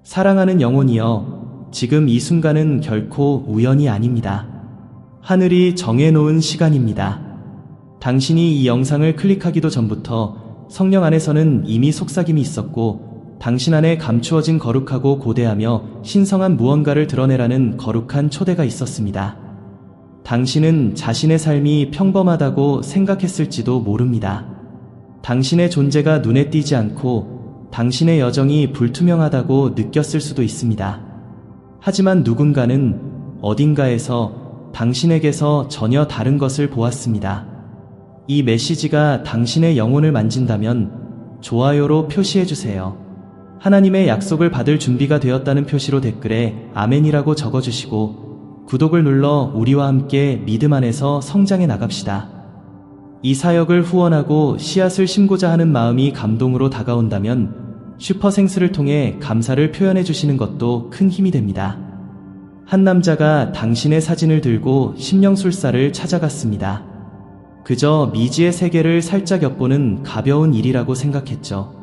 사랑하는 영혼이여, 지금 이 순간은 결코 우연이 아닙니다. 하늘이 정해놓은 시간입니다. 당신이 이 영상을 클릭하기도 전부터 성령 안에서는 이미 속삭임이 있었고, 당신 안에 감추어진 거룩하고 고대하며 신성한 무언가를 드러내라는 거룩한 초대가 있었습니다. 당신은 자신의 삶이 평범하다고 생각했을지도 모릅니다. 당신의 존재가 눈에 띄지 않고 당신의 여정이 불투명하다고 느꼈을 수도 있습니다. 하지만 누군가는 어딘가에서 당신에게서 전혀 다른 것을 보았습니다. 이 메시지가 당신의 영혼을 만진다면 좋아요로 표시해주세요. 하나님의 약속을 받을 준비가 되었다는 표시로 댓글에 아멘이라고 적어주시고 구독을 눌러 우리와 함께 믿음 안에서 성장해 나갑시다. 이 사역을 후원하고 씨앗을 심고자 하는 마음이 감동으로 다가온다면 슈퍼생스를 통해 감사를 표현해 주시는 것도 큰 힘이 됩니다. 한 남자가 당신의 사진을 들고 심령술사를 찾아갔습니다. 그저 미지의 세계를 살짝 엿보는 가벼운 일이라고 생각했죠.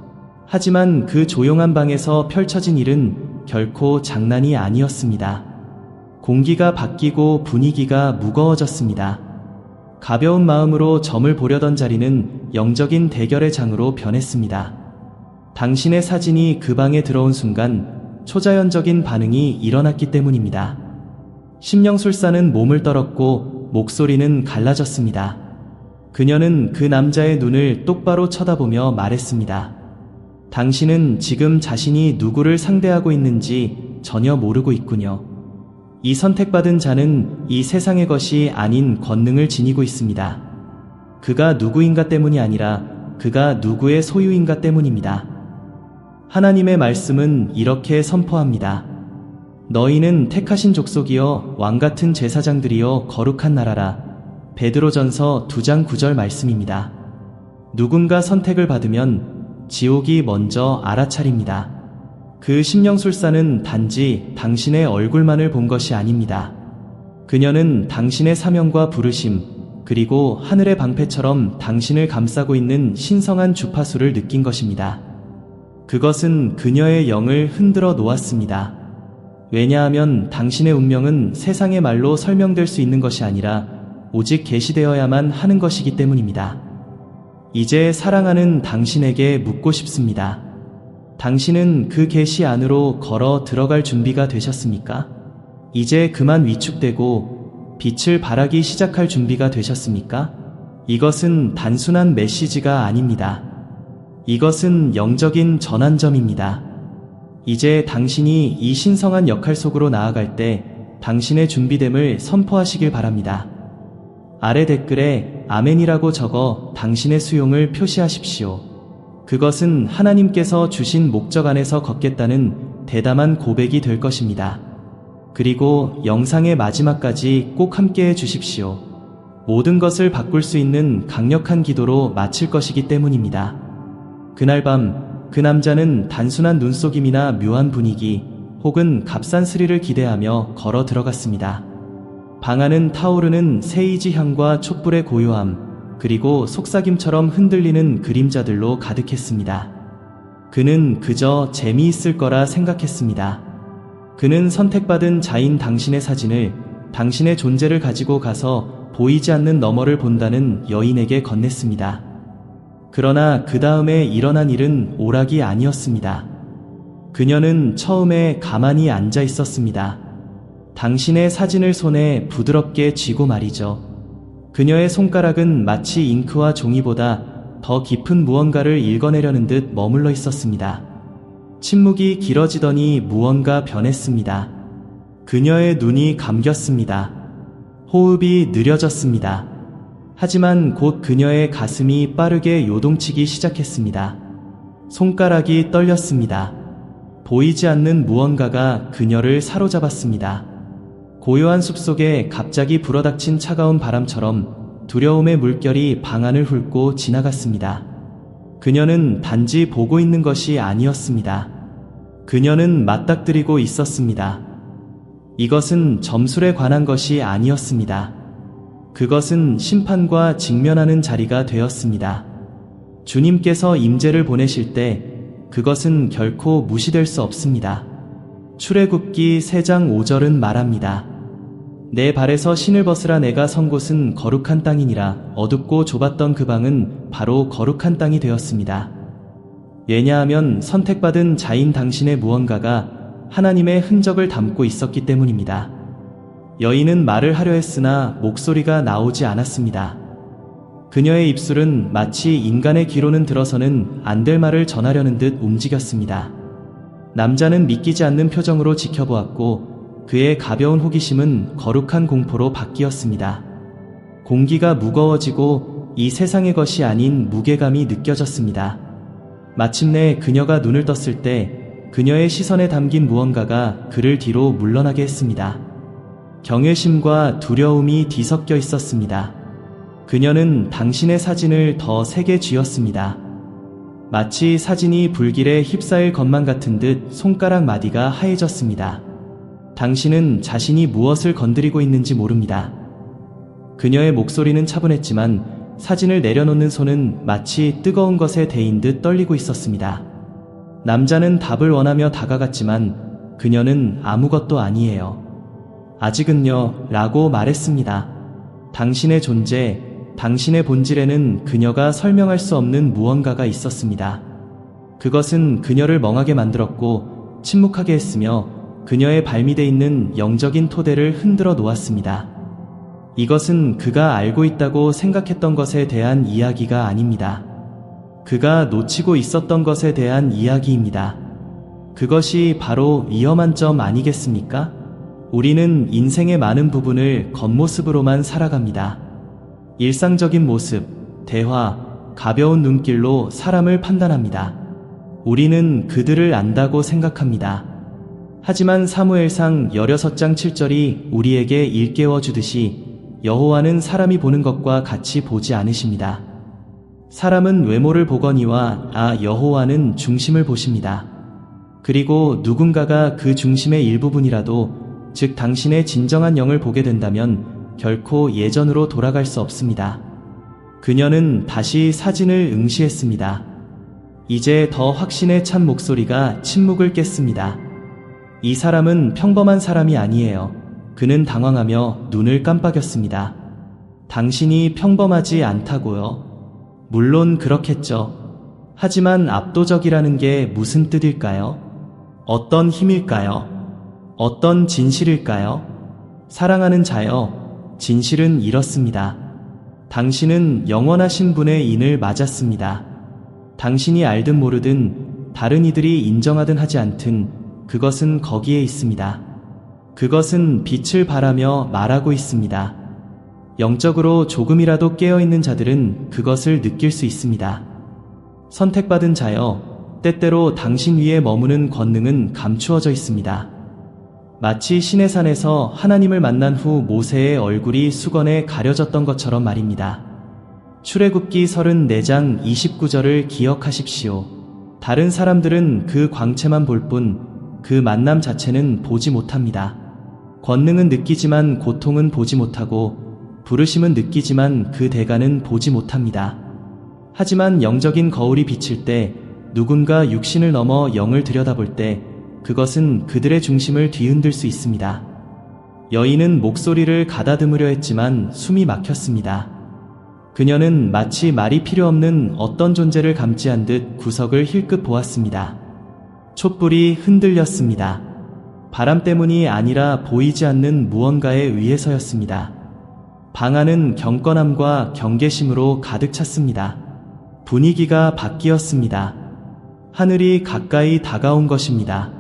하지만 그 조용한 방에서 펼쳐진 일은 결코 장난이 아니었습니다. 공기가 바뀌고 분위기가 무거워졌습니다. 가벼운 마음으로 점을 보려던 자리는 영적인 대결의 장으로 변했습니다. 당신의 사진이 그 방에 들어온 순간 초자연적인 반응이 일어났기 때문입니다. 심령술사는 몸을 떨었고 목소리는 갈라졌습니다. 그녀는 그 남자의 눈을 똑바로 쳐다보며 말했습니다. 당신은 지금 자신이 누구를 상대하고 있는지 전혀 모르고 있군요. 이 선택받은 자는 이 세상의 것이 아닌 권능을 지니고 있습니다. 그가 누구인가 때문이 아니라 그가 누구의 소유인가 때문입니다. 하나님의 말씀은 이렇게 선포합니다. 너희는 택하신 족속이여 왕같은 제사장들이여 거룩한 나라라. 베드로전서 2장 9절 말씀입니다. 누군가 선택을 받으면 지옥이 먼저 알아차립니다. 그 심령술사는 단지 당신의 얼굴만을 본 것이 아닙니다. 그녀는 당신의 사명과 부르심, 그리고 하늘의 방패처럼 당신을 감싸고 있는 신성한 주파수를 느낀 것입니다. 그것은 그녀의 영을 흔들어 놓았습니다. 왜냐하면 당신의 운명은 세상의 말로 설명될 수 있는 것이 아니라 오직 계시되어야만 하는 것이기 때문입니다. 이제 사랑하는 당신에게 묻고 싶습니다. 당신은 그 계시 안으로 걸어 들어갈 준비가 되셨습니까? 이제 그만 위축되고 빛을 발하기 시작할 준비가 되셨습니까? 이것은 단순한 메시지가 아닙니다. 이것은 영적인 전환점입니다. 이제 당신이 이 신성한 역할 속으로 나아갈 때 당신의 준비됨을 선포하시길 바랍니다. 아래 댓글에 아멘이라고 적어 당신의 수용을 표시하십시오. 그것은 하나님께서 주신 목적 안에서 걷겠다는 대담한 고백이 될 것입니다. 그리고 영상의 마지막까지 꼭 함께해 주십시오. 모든 것을 바꿀 수 있는 강력한 기도로 마칠 것이기 때문입니다. 그날 밤 그 남자는 단순한 눈속임이나 묘한 분위기 혹은 값싼 스릴을 기대하며 걸어 들어갔습니다. 방 안은 타오르는 세이지 향과 촛불의 고요함, 그리고 속삭임처럼 흔들리는 그림자들로 가득했습니다. 그는 그저 재미있을 거라 생각했습니다. 그는 선택받은 자인 당신의 사진을, 당신의 존재를 가지고 가서 보이지 않는 너머를 본다는 여인에게 건넸습니다. 그러나 그 다음에 일어난 일은 오락이 아니었습니다. 그녀는 처음에 가만히 앉아 있었습니다. 당신의 사진을 손에 부드럽게 쥐고 말이죠. 그녀의 손가락은 마치 잉크와 종이보다 더 깊은 무언가를 읽어내려는 듯 머물러 있었습니다. 침묵이 길어지더니 무언가 변했습니다. 그녀의 눈이 감겼습니다. 호흡이 느려졌습니다. 하지만 곧 그녀의 가슴이 빠르게 요동치기 시작했습니다. 손가락이 떨렸습니다. 보이지 않는 무언가가 그녀를 사로잡았습니다. 고요한 숲속에 갑자기 불어닥친 차가운 바람처럼 두려움의 물결이 방 안을 훑고 지나갔습니다. 그녀는 단지 보고 있는 것이 아니었습니다. 그녀는 맞닥뜨리고 있었습니다. 이것은 점술에 관한 것이 아니었습니다. 그것은 심판과 직면하는 자리가 되었습니다. 주님께서 임재를 보내실 때 그것은 결코 무시될 수 없습니다. 출애굽기 3장 5절은 말합니다. 내 발에서 신을 벗으라. 내가 선 곳은 거룩한 땅이니라. 어둡고 좁았던 그 방은 바로 거룩한 땅이 되었습니다. 왜냐하면 선택받은 자인 당신의 무언가가 하나님의 흔적을 담고 있었기 때문입니다. 여인은 말을 하려 했으나 목소리가 나오지 않았습니다. 그녀의 입술은 마치 인간의 귀로는 들어서는 안 될 말을 전하려는 듯 움직였습니다. 남자는 믿기지 않는 표정으로 지켜보았고 그의 가벼운 호기심은 거룩한 공포로 바뀌었습니다. 공기가 무거워지고 이 세상의 것이 아닌 무게감이 느껴졌습니다. 마침내 그녀가 눈을 떴을 때 그녀의 시선에 담긴 무언가가 그를 뒤로 물러나게 했습니다. 경외심과 두려움이 뒤섞여 있었습니다. 그녀는 당신의 사진을 더 세게 쥐었습니다. 마치 사진이 불길에 휩싸일 것만 같은 듯 손가락 마디가 하얘졌습니다. 당신은 자신이 무엇을 건드리고 있는지 모릅니다. 그녀의 목소리는 차분했지만 사진을 내려놓는 손은 마치 뜨거운 것에 데인 듯 떨리고 있었습니다. 남자는 답을 원하며 다가갔지만 그녀는 아무것도 아니에요. 아직은요, 라고 말했습니다. 당신의 존재, 당신의 본질에는 그녀가 설명할 수 없는 무언가가 있었습니다. 그것은 그녀를 멍하게 만들었고 침묵하게 했으며 그녀의 발밑에 있는 영적인 토대를 흔들어 놓았습니다. 이것은 그가 알고 있다고 생각했던 것에 대한 이야기가 아닙니다. 그가 놓치고 있었던 것에 대한 이야기입니다. 그것이 바로 위험한 점 아니겠습니까? 우리는 인생의 많은 부분을 겉모습으로만 살아갑니다. 일상적인 모습, 대화, 가벼운 눈길로 사람을 판단합니다. 우리는 그들을 안다고 생각합니다. 하지만 사무엘상 16장 7절이 우리에게 일깨워 주듯이 여호와는 사람이 보는 것과 같이 보지 않으십니다. 사람은 외모를 보거니와 여호와는 중심을 보십니다. 그리고 누군가가 그 중심의 일부분이라도 즉 당신의 진정한 영을 보게 된다면 결코 예전으로 돌아갈 수 없습니다. 그녀는 다시 사진을 응시했습니다. 이제 더 확신에 찬 목소리가 침묵을 깼습니다. 이 사람은 평범한 사람이 아니에요. 그는 당황하며 눈을 깜빡였습니다. 당신이 평범하지 않다고요? 물론 그렇겠죠. 하지만 압도적이라는 게 무슨 뜻일까요? 어떤 힘일까요? 어떤 진실일까요? 사랑하는 자여, 진실은 이렇습니다. 당신은 영원하신 분의 인을 맞았습니다. 당신이 알든 모르든 다른 이들이 인정하든 하지 않든 그것은 거기에 있습니다. 그것은 빛을 발하며 말하고 있습니다. 영적으로 조금이라도 깨어있는 자들은 그것을 느낄 수 있습니다. 선택받은 자여, 때때로 당신 위에 머무는 권능은 감추어져 있습니다. 마치 시내산에서 하나님을 만난 후 모세의 얼굴이 수건에 가려졌던 것처럼 말입니다. 출애굽기 34장 29절을 기억하십시오. 다른 사람들은 그 광채만 볼 뿐 그 만남 자체는 보지 못합니다. 권능은 느끼지만 고통은 보지 못하고 부르심은 느끼지만 그 대가는 보지 못합니다. 하지만 영적인 거울이 비칠 때 누군가 육신을 넘어 영을 들여다볼 때 그것은 그들의 중심을 뒤흔들 수 있습니다. 여인은 목소리를 가다듬으려 했지만 숨이 막혔습니다. 그녀는 마치 말이 필요 없는 어떤 존재를 감지한 듯 구석을 힐끗 보았습니다. 촛불이 흔들렸습니다. 바람 때문이 아니라 보이지 않는 무언가에 의해서였습니다. 방 안은 경건함과 경계심으로 가득 찼습니다. 분위기가 바뀌었습니다. 하늘이 가까이 다가온 것입니다.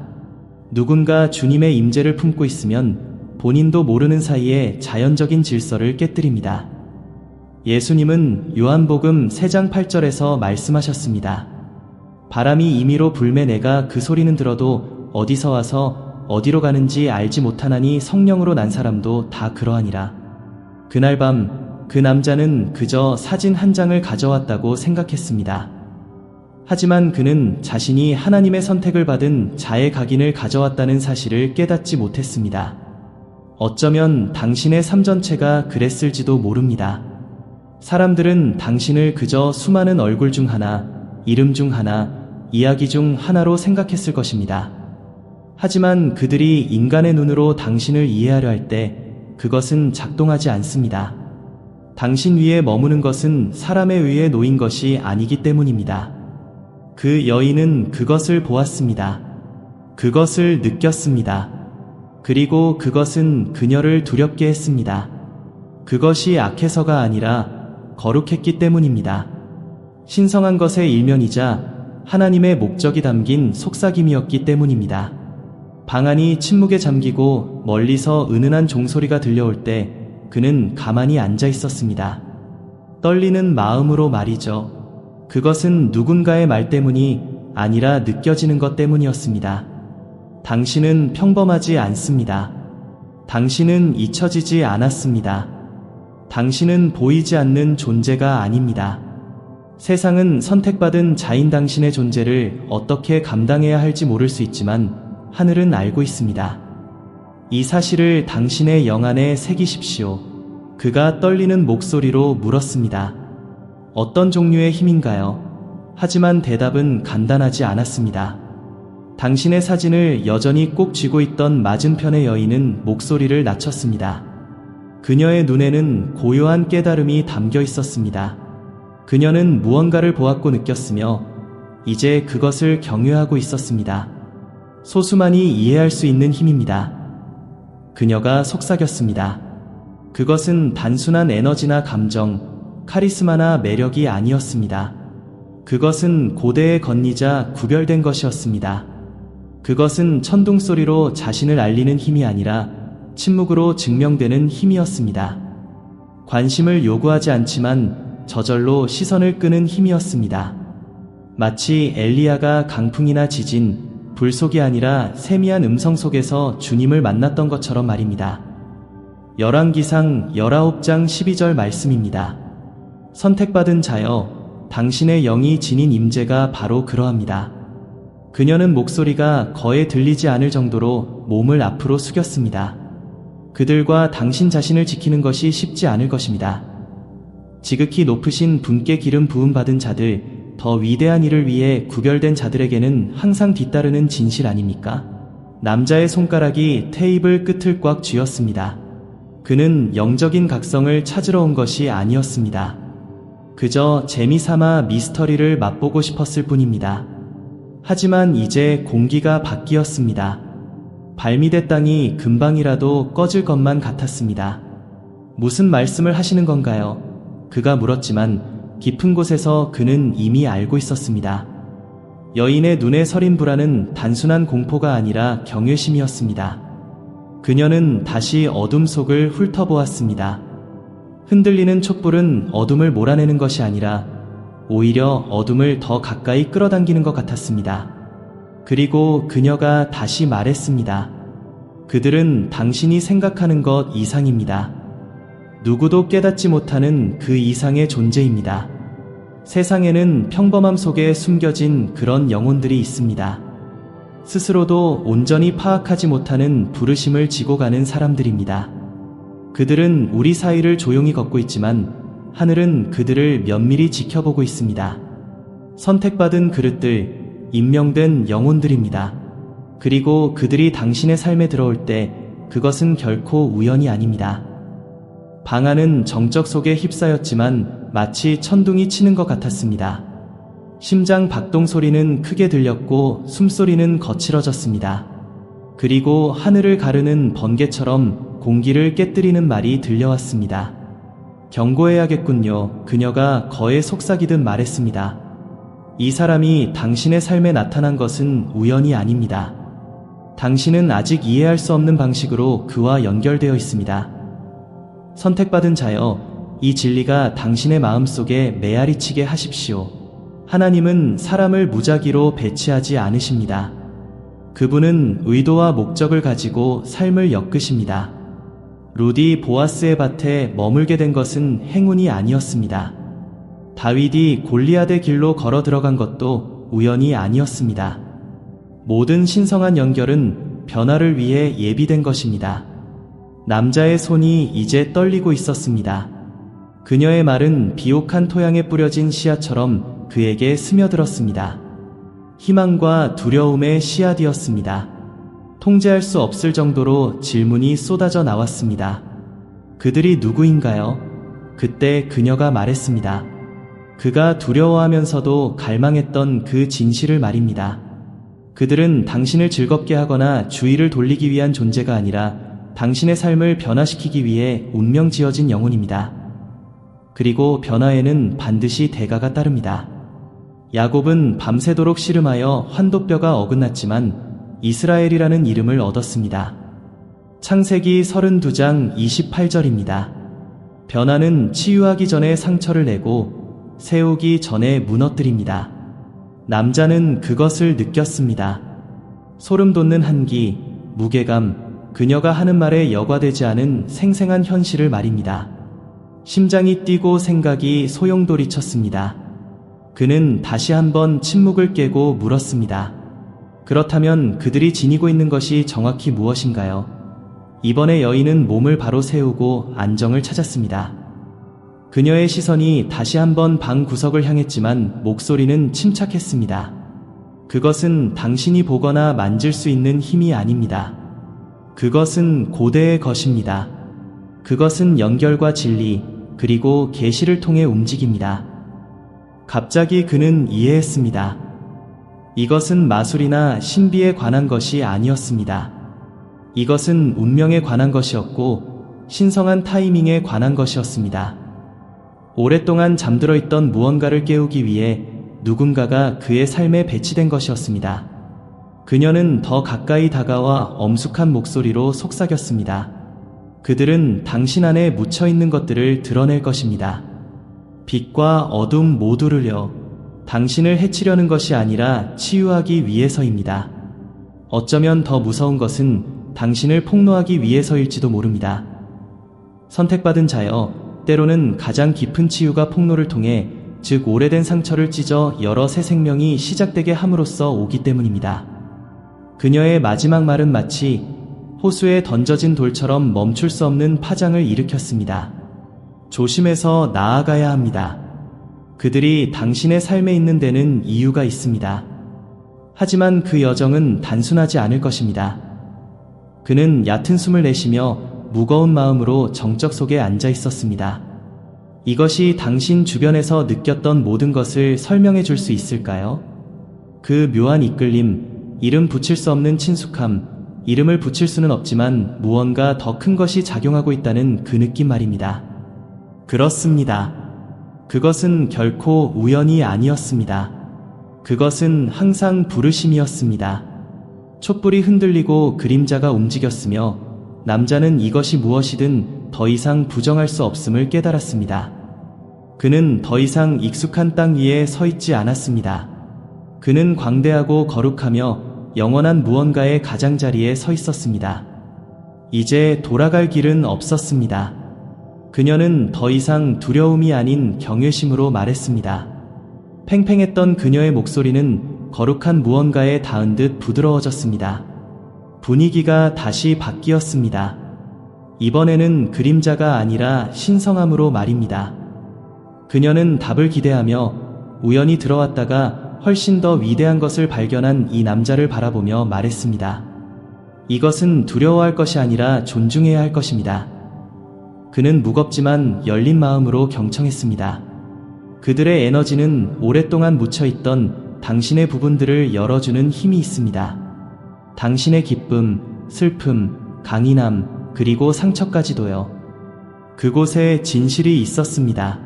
누군가 주님의 임재를 품고 있으면 본인도 모르는 사이에 자연적인 질서를 깨뜨립니다. 예수님은 요한복음 3장 8절에서 말씀하셨습니다. 바람이 임의로 불매 내가 그 소리는 들어도 어디서 와서 어디로 가는지 알지 못하나니 성령으로 난 사람도 다 그러하니라. 그날 밤 그 남자는 그저 사진 한 장을 가져왔다고 생각했습니다. 하지만 그는 자신이 하나님의 선택을 받은 자의 각인을 가져왔다는 사실을 깨닫지 못했습니다. 어쩌면 당신의 삶 전체가 그랬을지도 모릅니다. 사람들은 당신을 그저 수많은 얼굴 중 하나, 이름 중 하나, 이야기 중 하나로 생각했을 것입니다. 하지만 그들이 인간의 눈으로 당신을 이해하려 할 때 그것은 작동하지 않습니다. 당신 위에 머무는 것은 사람에 의해 놓인 것이 아니기 때문입니다. 그 여인은 그것을 보았습니다. 그것을 느꼈습니다. 그리고 그것은 그녀를 두렵게 했습니다. 그것이 악해서가 아니라 거룩했기 때문입니다. 신성한 것의 일면이자 하나님의 목적이 담긴 속삭임이었기 때문입니다. 방 안이 침묵에 잠기고 멀리서 은은한 종소리가 들려올 때 그는 가만히 앉아 있었습니다. 떨리는 마음으로 말이죠. 그것은 누군가의 말 때문이 아니라 느껴지는 것 때문이었습니다. 당신은 평범하지 않습니다. 당신은 잊혀지지 않았습니다. 당신은 보이지 않는 존재가 아닙니다. 세상은 선택받은 자인 당신의 존재를 어떻게 감당해야 할지 모를 수 있지만 하늘은 알고 있습니다. 이 사실을 당신의 영안에 새기십시오. 그가 떨리는 목소리로 물었습니다. 어떤 종류의 힘인가요? 하지만 대답은 간단하지 않았습니다. 당신의 사진을 여전히 꼭 쥐고 있던 맞은편의 여인은 목소리를 낮췄습니다. 그녀의 눈에는 고요한 깨달음이 담겨 있었습니다. 그녀는 무언가를 보았고 느꼈으며 이제 그것을 경유하고 있었습니다. 소수만이 이해할 수 있는 힘입니다. 그녀가 속삭였습니다. 그것은 단순한 에너지나 감정, 카리스마나 매력이 아니었습니다. 그것은 고대의 권리자 구별된 것이었습니다. 그것은 천둥소리로 자신을 알리는 힘이 아니라 침묵으로 증명되는 힘이었습니다. 관심을 요구하지 않지만 저절로 시선을 끄는 힘이었습니다. 마치 엘리야가 강풍이나 지진, 불속이 아니라 세미한 음성 속에서 주님을 만났던 것처럼 말입니다. 열왕기상 19장 12절 말씀입니다. 선택받은 자여, 당신의 영이 지닌 임재가 바로 그러합니다. 그녀는 목소리가 거의 들리지 않을 정도로 몸을 앞으로 숙였습니다. 그들과 당신 자신을 지키는 것이 쉽지 않을 것입니다. 지극히 높으신 분께 기름 부음 받은 자들, 더 위대한 일을 위해 구별된 자들에게는 항상 뒤따르는 진실 아닙니까? 남자의 손가락이 테이블 끝을 꽉 쥐었습니다. 그는 영적인 각성을 찾으러 온 것이 아니었습니다. 그저 재미삼아 미스터리를 맛보고 싶었을 뿐입니다. 하지만 이제 공기가 바뀌었습니다. 발밑의 땅이 금방이라도 꺼질 것만 같았습니다. 무슨 말씀을 하시는 건가요? 그가 물었지만 깊은 곳에서 그는 이미 알고 있었습니다. 여인의 눈에 서린 불안은 단순한 공포가 아니라 경외심이었습니다. 그녀는 다시 어둠 속을 훑어보았습니다. 흔들리는 촛불은 어둠을 몰아내는 것이 아니라 오히려 어둠을 더 가까이 끌어당기는 것 같았습니다. 그리고 그녀가 다시 말했습니다. 그들은 당신이 생각하는 것 이상입니다. 누구도 깨닫지 못하는 그 이상의 존재입니다. 세상에는 평범함 속에 숨겨진 그런 영혼들이 있습니다. 스스로도 온전히 파악하지 못하는 부르심을 지고 가는 사람들입니다. 그들은 우리 사이를 조용히 걷고 있지만 하늘은 그들을 면밀히 지켜보고 있습니다. 선택받은 그릇들, 임명된 영혼들입니다. 그리고 그들이 당신의 삶에 들어올 때 그것은 결코 우연이 아닙니다. 방 안은 정적 속에 휩싸였지만 마치 천둥이 치는 것 같았습니다. 심장 박동 소리는 크게 들렸고 숨소리는 거칠어졌습니다. 그리고 하늘을 가르는 번개처럼 공기를 깨뜨리는 말이 들려왔습니다. 경고해야겠군요. 그녀가 거의 속삭이듯 말했습니다. 이 사람이 당신의 삶에 나타난 것은 우연이 아닙니다. 당신은 아직 이해할 수 없는 방식으로 그와 연결되어 있습니다. 선택받은 자여, 이 진리가 당신의 마음속에 메아리치게 하십시오. 하나님은 사람을 무작위로 배치하지 않으십니다. 그분은 의도와 목적을 가지고 삶을 엮으십니다. 루디 보아스의 밭에 머물게 된 것은 행운이 아니었습니다. 다윗이 골리앗의 길로 걸어 들어간 것도 우연이 아니었습니다. 모든 신성한 연결은 변화를 위해 예비된 것입니다. 남자의 손이 이제 떨리고 있었습니다. 그녀의 말은 비옥한 토양에 뿌려진 씨앗처럼 그에게 스며들었습니다. 희망과 두려움의 씨앗이었습니다. 통제할 수 없을 정도로 질문이 쏟아져 나왔습니다. 그들이 누구인가요? 그때 그녀가 말했습니다. 그가 두려워하면서도 갈망했던 그 진실을 말입니다. 그들은 당신을 즐겁게 하거나 주의를 돌리기 위한 존재가 아니라 당신의 삶을 변화시키기 위해 운명 지어진 영혼입니다. 그리고 변화에는 반드시 대가가 따릅니다. 야곱은 밤새도록 씨름하여 환도뼈가 어긋났지만 이스라엘이라는 이름을 얻었습니다. 창세기 32장 28절입니다. 변화는 치유하기 전에 상처를 내고 세우기 전에 무너뜨립니다. 남자는 그것을 느꼈습니다. 소름 돋는 한기, 무게감, 그녀가 하는 말에 여과되지 않은 생생한 현실을 말입니다. 심장이 뛰고 생각이 소용돌이쳤습니다. 그는 다시 한번 침묵을 깨고 물었습니다. 그렇다면 그들이 지니고 있는 것이 정확히 무엇인가요? 이번에 여인은 몸을 바로 세우고 안정을 찾았습니다. 그녀의 시선이 다시 한번 방 구석을 향했지만 목소리는 침착했습니다. 그것은 당신이 보거나 만질 수 있는 힘이 아닙니다. 그것은 고대의 것입니다. 그것은 연결과 진리, 그리고 계시를 통해 움직입니다. 갑자기 그는 이해했습니다. 이것은 마술이나 신비에 관한 것이 아니었습니다. 이것은 운명에 관한 것이었고 신성한 타이밍에 관한 것이었습니다. 오랫동안 잠들어 있던 무언가를 깨우기 위해 누군가가 그의 삶에 배치된 것이었습니다. 그녀는 더 가까이 다가와 엄숙한 목소리로 속삭였습니다. 그들은 당신 안에 묻혀있는 것들을 드러낼 것입니다. 빛과 어둠 모두를요. 당신을 해치려는 것이 아니라 치유하기 위해서입니다. 어쩌면 더 무서운 것은 당신을 폭로하기 위해서일지도 모릅니다. 선택받은 자여, 때로는 가장 깊은 치유가 폭로를 통해, 즉 오래된 상처를 찢어 여러 새 생명이 시작되게 함으로써 오기 때문입니다. 그녀의 마지막 말은 마치 호수에 던져진 돌처럼 멈출 수 없는 파장을 일으켰습니다. 조심해서 나아가야 합니다. 그들이 당신의 삶에 있는 데는 이유가 있습니다. 하지만 그 여정은 단순하지 않을 것입니다. 그는 얕은 숨을 내쉬며 무거운 마음으로 정적 속에 앉아 있었습니다. 이것이 당신 주변에서 느꼈던 모든 것을 설명해 줄 수 있을까요? 그 묘한 이끌림, 이름 붙일 수 없는 친숙함, 이름을 붙일 수는 없지만 무언가 더 큰 것이 작용하고 있다는 그 느낌 말입니다. 그렇습니다. 그것은 결코 우연이 아니었습니다. 그것은 항상 부르심이었습니다. 촛불이 흔들리고 그림자가 움직였으며 남자는 이것이 무엇이든 더 이상 부정할 수 없음을 깨달았습니다. 그는 더 이상 익숙한 땅 위에 서 있지 않았습니다. 그는 광대하고 거룩하며 영원한 무언가의 가장자리에 서 있었습니다. 이제 돌아갈 길은 없었습니다. 그녀는 더 이상 두려움이 아닌 경외심으로 말했습니다. 팽팽했던 그녀의 목소리는 거룩한 무언가에 닿은 듯 부드러워졌습니다. 분위기가 다시 바뀌었습니다. 이번에는 그림자가 아니라 신성함으로 말입니다. 그녀는 답을 기대하며 우연히 들어왔다가 훨씬 더 위대한 것을 발견한 이 남자를 바라보며 말했습니다. 이것은 두려워할 것이 아니라 존중해야 할 것입니다. 그는 무겁지만 열린 마음으로 경청했습니다. 그들의 에너지는 오랫동안 묻혀있던 당신의 부분들을 열어주는 힘이 있습니다. 당신의 기쁨, 슬픔, 강인함, 그리고 상처까지도요. 그곳에 진실이 있었습니다.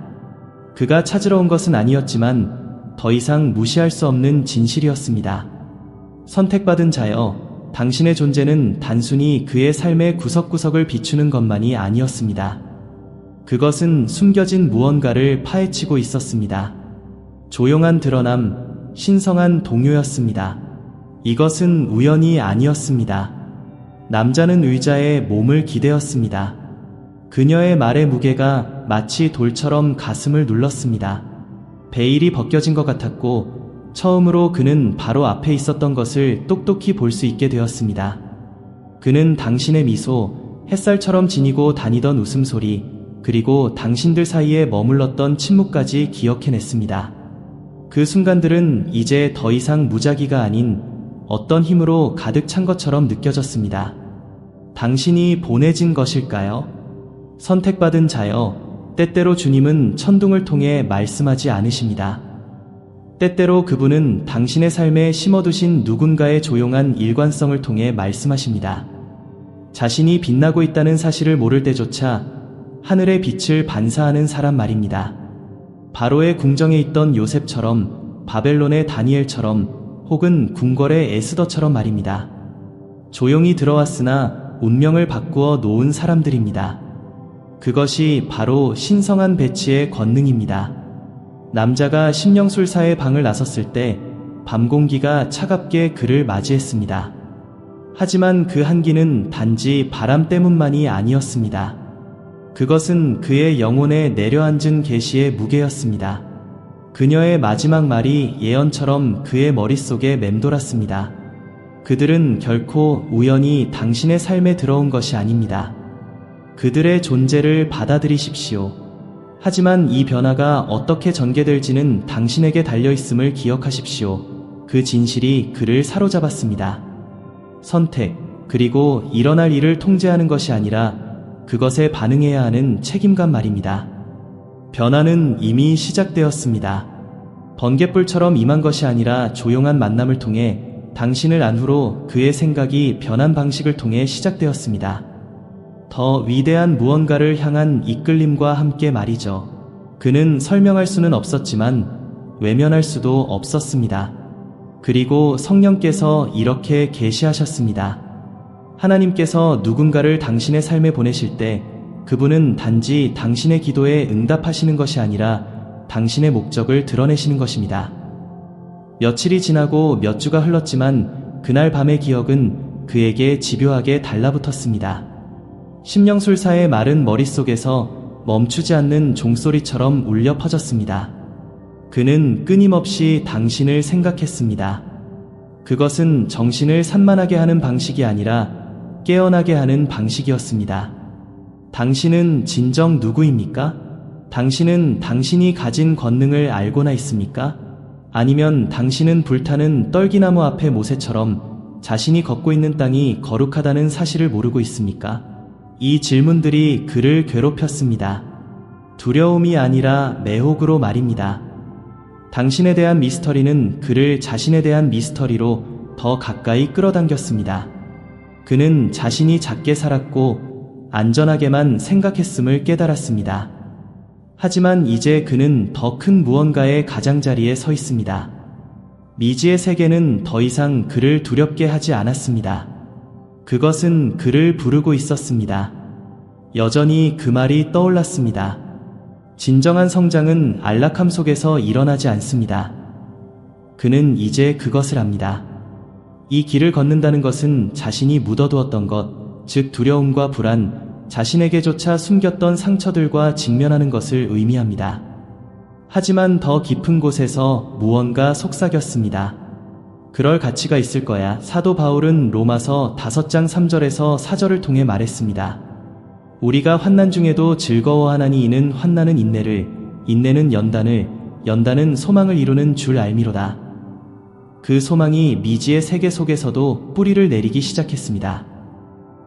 그가 찾으러 온 것은 아니었지만 더 이상 무시할 수 없는 진실이었습니다. 선택받은 자여, 당신의 존재는 단순히 그의 삶의 구석구석을 비추는 것만이 아니었습니다. 그것은 숨겨진 무언가를 파헤치고 있었습니다. 조용한 드러남, 신성한 동요였습니다. 이것은 우연이 아니었습니다. 남자는 의자에 몸을 기대었습니다. 그녀의 말의 무게가 마치 돌처럼 가슴을 눌렀습니다. 베일이 벗겨진 것 같았고 처음으로 그는 바로 앞에 있었던 것을 똑똑히 볼 수 있게 되었습니다. 그는 당신의 미소, 햇살처럼 지니고 다니던 웃음소리, 그리고 당신들 사이에 머물렀던 침묵까지 기억해냈습니다. 그 순간들은 이제 더 이상 무작위가 아닌 어떤 힘으로 가득 찬 것처럼 느껴졌습니다. 당신이 보내진 것일까요? 선택받은 자여, 때때로 주님은 천둥을 통해 말씀하지 않으십니다. 때때로 그분은 당신의 삶에 심어두신 누군가의 조용한 일관성을 통해 말씀하십니다. 자신이 빛나고 있다는 사실을 모를 때조차 하늘의 빛을 반사하는 사람 말입니다. 바로의 궁정에 있던 요셉처럼, 바벨론의 다니엘처럼, 혹은 궁궐의 에스더처럼 말입니다. 조용히 들어왔으나 운명을 바꾸어 놓은 사람들입니다. 그것이 바로 신성한 배치의 권능입니다. 남자가 심령술사의 방을 나섰을 때 밤공기가 차갑게 그를 맞이했습니다. 하지만 그 한기는 단지 바람 때문만이 아니었습니다. 그것은 그의 영혼에 내려앉은 계시의 무게였습니다. 그녀의 마지막 말이 예언처럼 그의 머릿속에 맴돌았습니다. 그들은 결코 우연히 당신의 삶에 들어온 것이 아닙니다. 그들의 존재를 받아들이십시오. 하지만 이 변화가 어떻게 전개될지는 당신에게 달려있음을 기억하십시오. 그 진실이 그를 사로잡았습니다. 선택, 그리고 일어날 일을 통제하는 것이 아니라 그것에 반응해야 하는 책임감 말입니다. 변화는 이미 시작되었습니다. 번갯불처럼 임한 것이 아니라 조용한 만남을 통해 당신을 안후로 그의 생각이 변한 방식을 통해 시작되었습니다. 더 위대한 무언가를 향한 이끌림과 함께 말이죠. 그는 설명할 수는 없었지만 외면할 수도 없었습니다. 그리고 성령께서 이렇게 계시하셨습니다. 하나님께서 누군가를 당신의 삶에 보내실 때 그분은 단지 당신의 기도에 응답하시는 것이 아니라 당신의 목적을 드러내시는 것입니다. 며칠이 지나고 몇 주가 흘렀지만 그날 밤의 기억은 그에게 집요하게 달라붙었습니다. 심령술사의 말은 머릿속에서 멈추지 않는 종소리처럼 울려 퍼졌습니다. 그는 끊임없이 당신을 생각했습니다. 그것은 정신을 산만하게 하는 방식이 아니라 깨어나게 하는 방식이었습니다. 당신은 진정 누구입니까? 당신은 당신이 가진 권능을 알고나 있습니까? 아니면 당신은 불타는 떨기나무 앞의 모세처럼 자신이 걷고 있는 땅이 거룩하다는 사실을 모르고 있습니까? 이 질문들이 그를 괴롭혔습니다. 두려움이 아니라 매혹으로 말입니다. 당신에 대한 미스터리는 그를 자신에 대한 미스터리로 더 가까이 끌어당겼습니다. 그는 자신이 작게 살았고 안전하게만 생각했음을 깨달았습니다. 하지만 이제 그는 더 큰 무언가의 가장자리에 서 있습니다. 미지의 세계는 더 이상 그를 두렵게 하지 않았습니다. 그것은 그를 부르고 있었습니다. 여전히 그 말이 떠올랐습니다. 진정한 성장은 안락함 속에서 일어나지 않습니다. 그는 이제 그것을 압니다. 이 길을 걷는다는 것은 자신이 묻어두었던 것, 즉 두려움과 불안, 자신에게조차 숨겼던 상처들과 직면하는 것을 의미합니다. 하지만 더 깊은 곳에서 무언가 속삭였습니다. 그럴 가치가 있을 거야. 사도 바울은 로마서 5장 3절에서 4절을 통해 말했습니다. 우리가 환난 중에도 즐거워하나니 이는 환난은 인내를, 인내는 연단을, 연단은 소망을 이루는 줄 알미로다. 그 소망이 미지의 세계 속에서도 뿌리를 내리기 시작했습니다.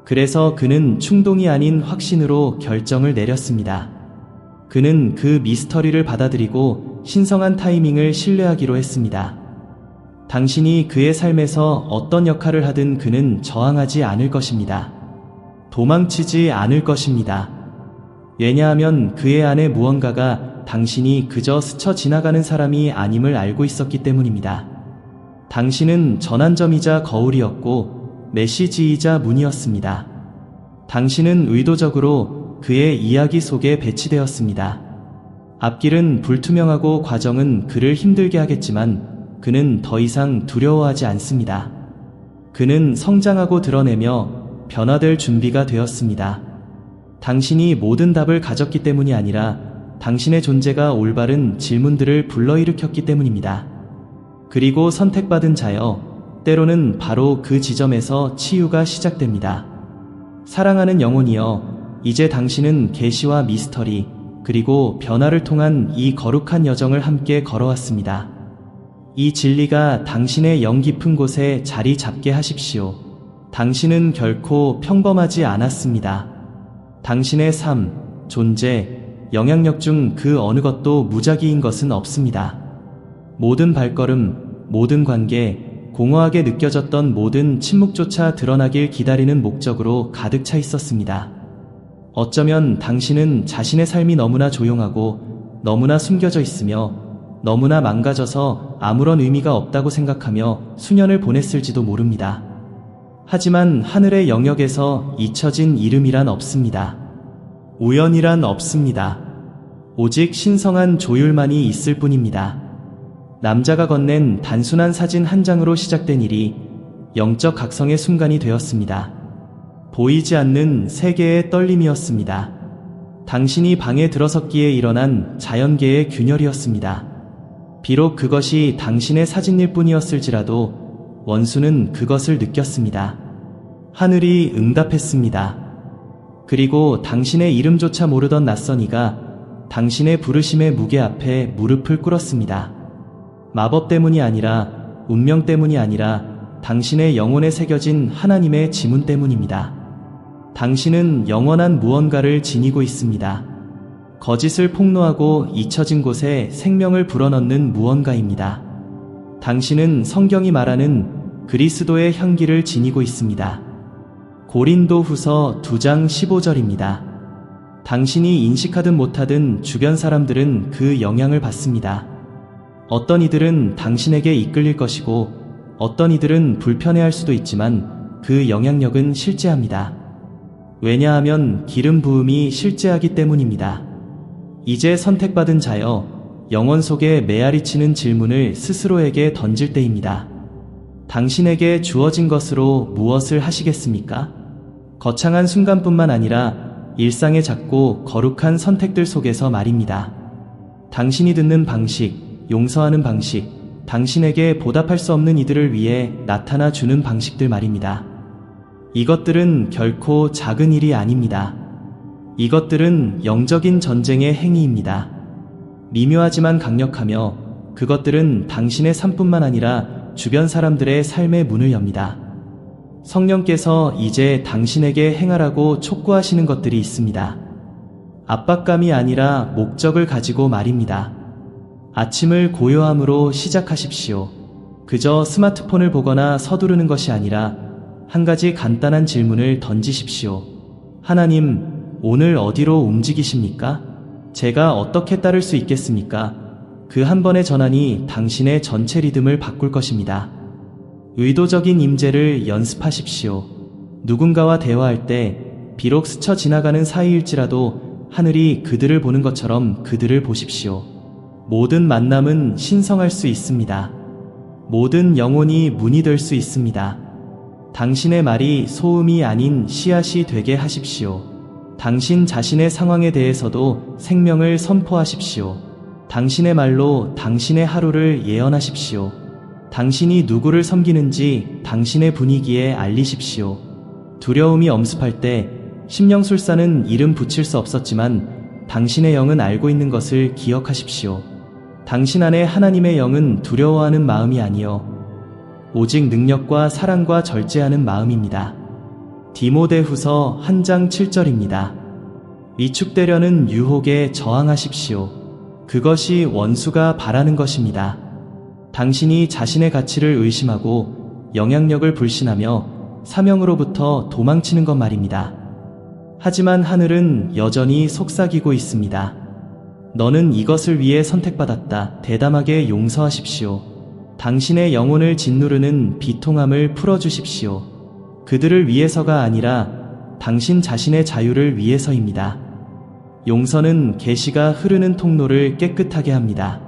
그래서 그는 충동이 아닌 확신으로 결정을 내렸습니다. 그는 그 미스터리를 받아들이고 신성한 타이밍을 신뢰하기로 했습니다. 당신이 그의 삶에서 어떤 역할을 하든 그는 저항하지 않을 것입니다. 도망치지 않을 것입니다. 왜냐하면 그의 안에 무언가가 당신이 그저 스쳐 지나가는 사람이 아님을 알고 있었기 때문입니다. 당신은 전환점이자 거울이었고 메시지이자 문이었습니다. 당신은 의도적으로 그의 이야기 속에 배치되었습니다. 앞길은 불투명하고 과정은 그를 힘들게 하겠지만 그는 더 이상 두려워하지 않습니다. 그는 성장하고 드러내며 변화될 준비가 되었습니다. 당신이 모든 답을 가졌기 때문이 아니라 당신의 존재가 올바른 질문들을 불러일으켰기 때문입니다. 그리고 선택받은 자여, 때로는 바로 그 지점에서 치유가 시작됩니다. 사랑하는 영혼이여, 이제 당신은 계시와 미스터리, 그리고 변화를 통한 이 거룩한 여정을 함께 걸어왔습니다. 이 진리가 당신의 영 깊은 곳에 자리 잡게 하십시오. 당신은 결코 평범하지 않았습니다. 당신의 삶, 존재, 영향력 중 그 어느 것도 무작위인 것은 없습니다. 모든 발걸음, 모든 관계, 공허하게 느껴졌던 모든 침묵조차 드러나길 기다리는 목적으로 가득 차 있었습니다. 어쩌면 당신은 자신의 삶이 너무나 조용하고 너무나 숨겨져 있으며 너무나 망가져서 아무런 의미가 없다고 생각하며 수년을 보냈을지도 모릅니다. 하지만 하늘의 영역에서 잊혀진 이름이란 없습니다. 우연이란 없습니다. 오직 신성한 조율만이 있을 뿐입니다. 남자가 건넨 단순한 사진 한 장으로 시작된 일이 영적 각성의 순간이 되었습니다. 보이지 않는 세계의 떨림이었습니다. 당신이 방에 들어섰기에 일어난 자연계의 균열이었습니다. 비록 그것이 당신의 사진일 뿐이었을지라도 원수는 그것을 느꼈습니다. 하늘이 응답했습니다. 그리고 당신의 이름조차 모르던 낯선 이가 당신의 부르심의 무게 앞에 무릎을 꿇었습니다. 마법 때문이 아니라, 운명 때문이 아니라 당신의 영혼에 새겨진 하나님의 지문 때문입니다. 당신은 영원한 무언가를 지니고 있습니다. 거짓을 폭로하고 잊혀진 곳에 생명을 불어넣는 무언가입니다. 당신은 성경이 말하는 그리스도의 향기를 지니고 있습니다. 고린도 후서 2장 15절입니다. 당신이 인식하든 못하든 주변 사람들은 그 영향을 받습니다. 어떤 이들은 당신에게 이끌릴 것이고 어떤 이들은 불편해할 수도 있지만 그 영향력은 실제합니다. 왜냐하면 기름 부음이 실제하기 때문입니다. 이제 선택받은 자여, 영혼 속에 메아리치는 질문을 스스로에게 던질 때입니다. 당신에게 주어진 것으로 무엇을 하시겠습니까? 거창한 순간뿐만 아니라 일상의 작고 거룩한 선택들 속에서 말입니다. 당신이 듣는 방식, 용서하는 방식, 당신에게 보답할 수 없는 이들을 위해 나타나 주는 방식들 말입니다. 이것들은 결코 작은 일이 아닙니다. 이것들은 영적인 전쟁의 행위입니다. 미묘하지만 강력하며 그것들은 당신의 삶뿐만 아니라 주변 사람들의 삶의 문을 엽니다. 성령께서 이제 당신에게 행하라고 촉구하시는 것들이 있습니다. 압박감이 아니라 목적을 가지고 말입니다. 아침을 고요함으로 시작하십시오. 그저 스마트폰을 보거나 서두르는 것이 아니라 한 가지 간단한 질문을 던지십시오. 하나님, 오늘 어디로 움직이십니까? 제가 어떻게 따를 수 있겠습니까? 그 한 번의 전환이 당신의 전체 리듬을 바꿀 것입니다. 의도적인 임재를 연습하십시오. 누군가와 대화할 때 비록 스쳐 지나가는 사이일지라도 하늘이 그들을 보는 것처럼 그들을 보십시오. 모든 만남은 신성할 수 있습니다. 모든 영혼이 문이 될 수 있습니다. 당신의 말이 소음이 아닌 씨앗이 되게 하십시오. 당신 자신의 상황에 대해서도 생명을 선포하십시오. 당신의 말로 당신의 하루를 예언하십시오. 당신이 누구를 섬기는지 당신의 분위기에 알리십시오. 두려움이 엄습할 때 심령술사는 이름 붙일 수 없었지만 당신의 영은 알고 있는 것을 기억하십시오. 당신 안에 하나님의 영은 두려워하는 마음이 아니요 오직 능력과 사랑과 절제하는 마음입니다. 디모데후서 1장 7절입니다. 위축되려는 유혹에 저항하십시오. 그것이 원수가 바라는 것입니다. 당신이 자신의 가치를 의심하고 영향력을 불신하며 사명으로부터 도망치는 것 말입니다. 하지만 하늘은 여전히 속삭이고 있습니다. 너는 이것을 위해 선택받았다. 대담하게 용서하십시오. 당신의 영혼을 짓누르는 비통함을 풀어주십시오. 그들을 위해서가 아니라 당신 자신의 자유를 위해서입니다. 용서는 계시가 흐르는 통로를 깨끗하게 합니다.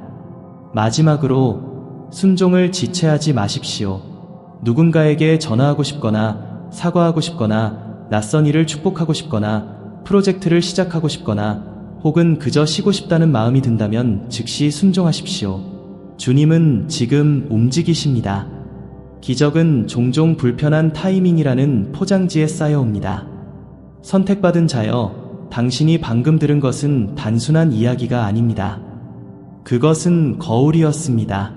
마지막으로 순종을 지체하지 마십시오. 누군가에게 전화하고 싶거나 사과하고 싶거나 낯선 일을 축복하고 싶거나 프로젝트를 시작하고 싶거나 혹은 그저 쉬고 싶다는 마음이 든다면 즉시 순종하십시오. 주님은 지금 움직이십니다. 기적은 종종 불편한 타이밍이라는 포장지에 쌓여옵니다. 선택받은 자여, 당신이 방금 들은 것은 단순한 이야기가 아닙니다. 그것은 거울이었습니다.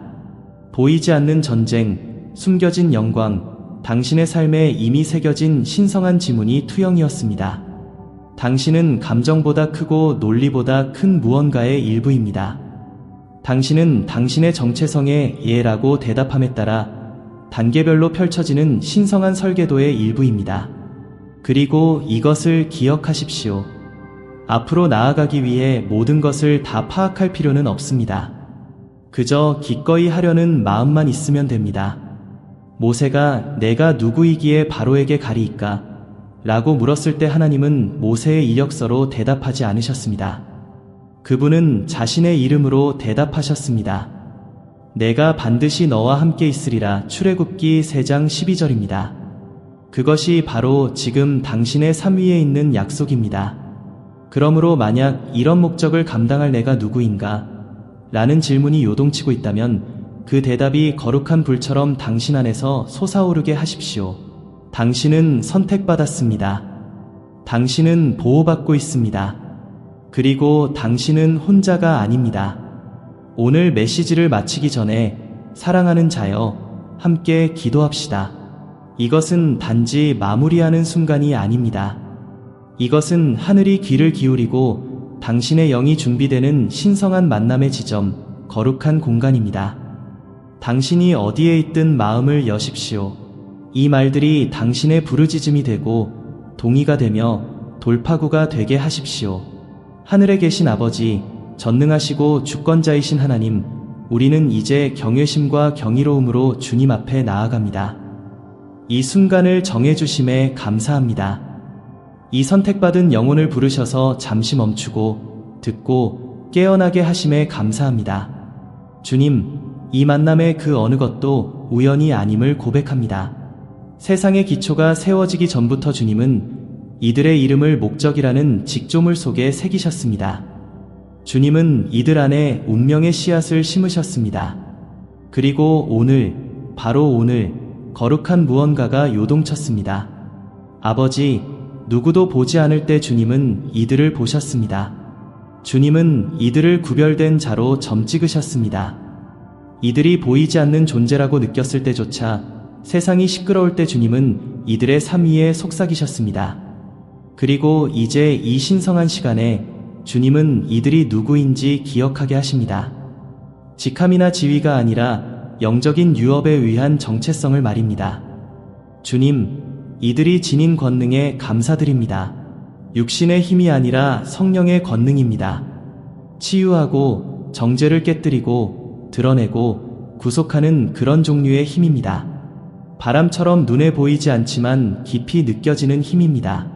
보이지 않는 전쟁, 숨겨진 영광, 당신의 삶에 이미 새겨진 신성한 지문이 투영이었습니다. 당신은 감정보다 크고 논리보다 큰 무언가의 일부입니다. 당신은 당신의 정체성에 예라고 대답함에 따라 단계별로 펼쳐지는 신성한 설계도의 일부입니다. 그리고 이것을 기억하십시오. 앞으로 나아가기 위해 모든 것을 다 파악할 필요는 없습니다. 그저 기꺼이 하려는 마음만 있으면 됩니다. 모세가 내가 누구이기에 바로에게 가리이까? 라고 물었을 때 하나님은 모세의 이력서로 대답하지 않으셨습니다. 그분은 자신의 이름으로 대답하셨습니다. 내가 반드시 너와 함께 있으리라. 출애굽기 3장 12절입니다. 그것이 바로 지금 당신의 삶 위에 있는 약속입니다. 그러므로 만약 이런 목적을 감당할 내가 누구인가? 라는 질문이 요동치고 있다면 그 대답이 거룩한 불처럼 당신 안에서 솟아오르게 하십시오. 당신은 선택받았습니다. 당신은 보호받고 있습니다. 그리고 당신은 혼자가 아닙니다. 오늘 메시지를 마치기 전에 사랑하는 자여, 함께 기도합시다. 이것은 단지 마무리하는 순간이 아닙니다. 이것은 하늘이 귀를 기울이고 당신의 영이 준비되는 신성한 만남의 지점, 거룩한 공간입니다. 당신이 어디에 있든 마음을 여십시오. 이 말들이 당신의 부르짖음이 되고 동의가 되며 돌파구가 되게 하십시오. 하늘에 계신 아버지, 전능하시고 주권자이신 하나님, 우리는 이제 경외심과 경이로움으로 주님 앞에 나아갑니다. 이 순간을 정해주심에 감사합니다. 이 선택받은 영혼을 부르셔서 잠시 멈추고 듣고 깨어나게 하심에 감사합니다. 주님, 이 만남의 그 어느 것도 우연이 아님을 고백합니다. 세상의 기초가 세워지기 전부터 주님은 이들의 이름을 목적이라는 직조물 속에 새기셨습니다. 주님은 이들 안에 운명의 씨앗을 심으셨습니다. 그리고 오늘, 바로 오늘 거룩한 무언가가 요동쳤습니다. 아버지, 누구도 보지 않을 때 주님은 이들을 보셨습니다. 주님은 이들을 구별된 자로 점 찍으셨습니다. 이들이 보이지 않는 존재라고 느꼈을 때조차 세상이 시끄러울 때 주님은 이들의 삶 위에 속삭이셨습니다. 그리고 이제 이 신성한 시간에 주님은 이들이 누구인지 기억하게 하십니다. 직함이나 지위가 아니라 영적인 유업에 의한 정체성을 말입니다. 주님, 이들이 지닌 권능에 감사드립니다. 육신의 힘이 아니라 성령의 권능입니다. 치유하고 정죄를 깨뜨리고 드러내고 구속하는 그런 종류의 힘입니다. 바람처럼 눈에 보이지 않지만 깊이 느껴지는 힘입니다.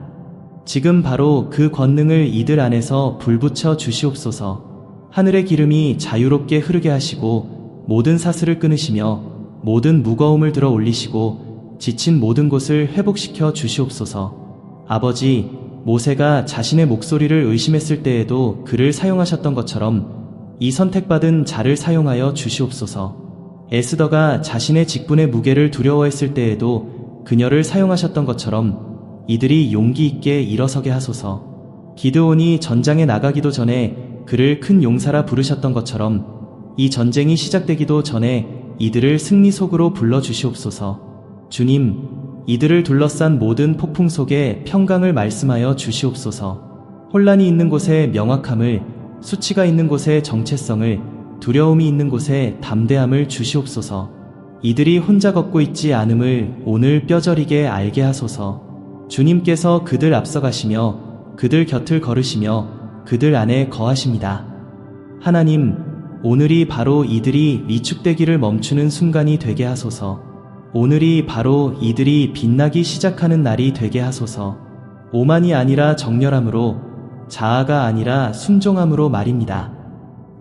지금 바로 그 권능을 이들 안에서 불붙여 주시옵소서. 하늘의 기름이 자유롭게 흐르게 하시고 모든 사슬을 끊으시며 모든 무거움을 들어 올리시고 지친 모든 곳을 회복시켜 주시옵소서. 아버지, 모세가 자신의 목소리를 의심했을 때에도 그를 사용하셨던 것처럼 이 선택받은 자를 사용하여 주시옵소서. 에스더가 자신의 직분의 무게를 두려워했을 때에도 그녀를 사용하셨던 것처럼 이들이 용기 있게 일어서게 하소서. 기드온이 전장에 나가기도 전에 그를 큰 용사라 부르셨던 것처럼 이 전쟁이 시작되기도 전에 이들을 승리 속으로 불러주시옵소서. 주님, 이들을 둘러싼 모든 폭풍 속에 평강을 말씀하여 주시옵소서. 혼란이 있는 곳에 명확함을, 수치가 있는 곳에 정체성을, 두려움이 있는 곳에 담대함을 주시옵소서. 이들이 혼자 걷고 있지 않음을 오늘 뼈저리게 알게 하소서. 주님께서 그들 앞서가시며 그들 곁을 걸으시며 그들 안에 거하십니다. 하나님, 오늘이 바로 이들이 위축되기를 멈추는 순간이 되게 하소서. 오늘이 바로 이들이 빛나기 시작하는 날이 되게 하소서. 오만이 아니라 정렬함으로, 자아가 아니라 순종함으로 말입니다.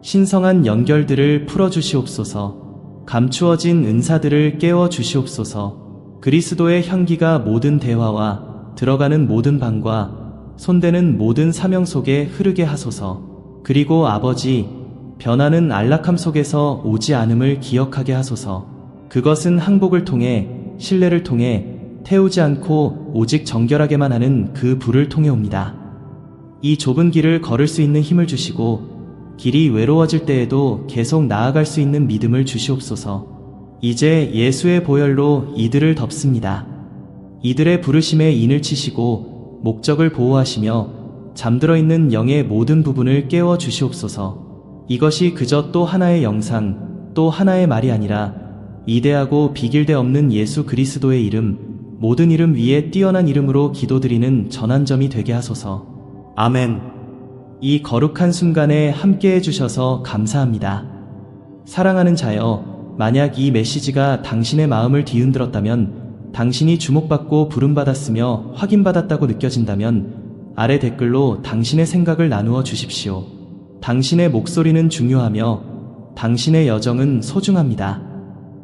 신성한 연결들을 풀어주시옵소서. 감추어진 은사들을 깨워주시옵소서. 그리스도의 향기가 모든 대화와 들어가는 모든 방과 손대는 모든 사명 속에 흐르게 하소서. 그리고 아버지, 변하는 안락함 속에서 오지 않음을 기억하게 하소서. 그것은 항복을 통해, 신뢰를 통해, 태우지 않고 오직 정결하게만 하는 그 불을 통해 옵니다. 이 좁은 길을 걸을 수 있는 힘을 주시고 길이 외로워질 때에도 계속 나아갈 수 있는 믿음을 주시옵소서. 이제 예수의 보혈로 이들을 덮습니다. 이들의 부르심에 인을 치시고 목적을 보호하시며 잠들어 있는 영의 모든 부분을 깨워 주시옵소서. 이것이 그저 또 하나의 영상, 또 하나의 말이 아니라 위대하고 비길대 없는 예수 그리스도의 이름, 모든 이름 위에 뛰어난 이름으로 기도드리는 전환점이 되게 하소서. 아멘. 이 거룩한 순간에 함께해 주셔서 감사합니다. 사랑하는 자여, 만약 이 메시지가 당신의 마음을 뒤흔들었다면, 당신이 주목받고 부름받았으며 확인받았다고 느껴진다면 아래 댓글로 당신의 생각을 나누어 주십시오. 당신의 목소리는 중요하며 당신의 여정은 소중합니다.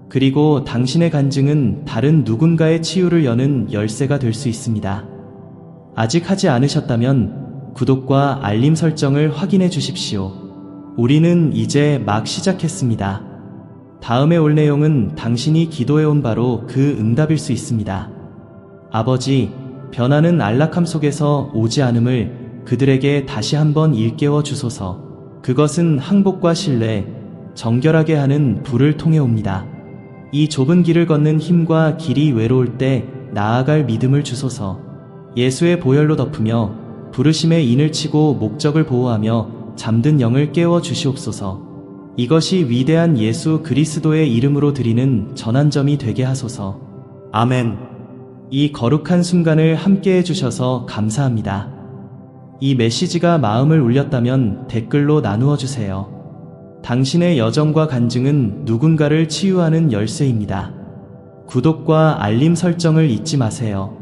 그리고 당신의 간증은 다른 누군가의 치유를 여는 열쇠가 될 수 있습니다. 아직 하지 않으셨다면 구독과 알림 설정을 확인해 주십시오. 우리는 이제 막 시작했습니다. 다음에 올 내용은 당신이 기도해온 바로 그 응답일 수 있습니다. 아버지, 변화는 안락함 속에서 오지 않음을 그들에게 다시 한번 일깨워 주소서. 그것은 항복과 신뢰, 정결하게 하는 불을 통해 옵니다. 이 좁은 길을 걷는 힘과 길이 외로울 때 나아갈 믿음을 주소서. 예수의 보혈로 덮으며 부르심에 인을 치고 목적을 보호하며 잠든 영을 깨워 주시옵소서. 이것이 위대한 예수 그리스도의 이름으로 드리는 전환점이 되게 하소서. 아멘. 이 거룩한 순간을 함께 해주셔서 감사합니다. 이 메시지가 마음을 울렸다면 댓글로 나누어 주세요. 당신의 여정과 간증은 누군가를 치유하는 열쇠입니다. 구독과 알림 설정을 잊지 마세요.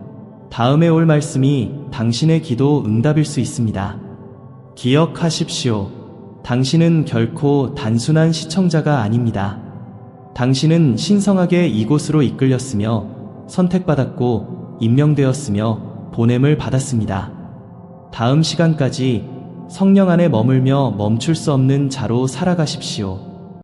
다음에 올 말씀이 당신의 기도 응답일 수 있습니다. 기억하십시오. 당신은 결코 단순한 시청자가 아닙니다. 당신은 신성하게 이곳으로 이끌렸으며 선택받았고 임명되었으며 보냄을 받았습니다. 다음 시간까지 성령 안에 머물며 멈출 수 없는 자로 살아가십시오.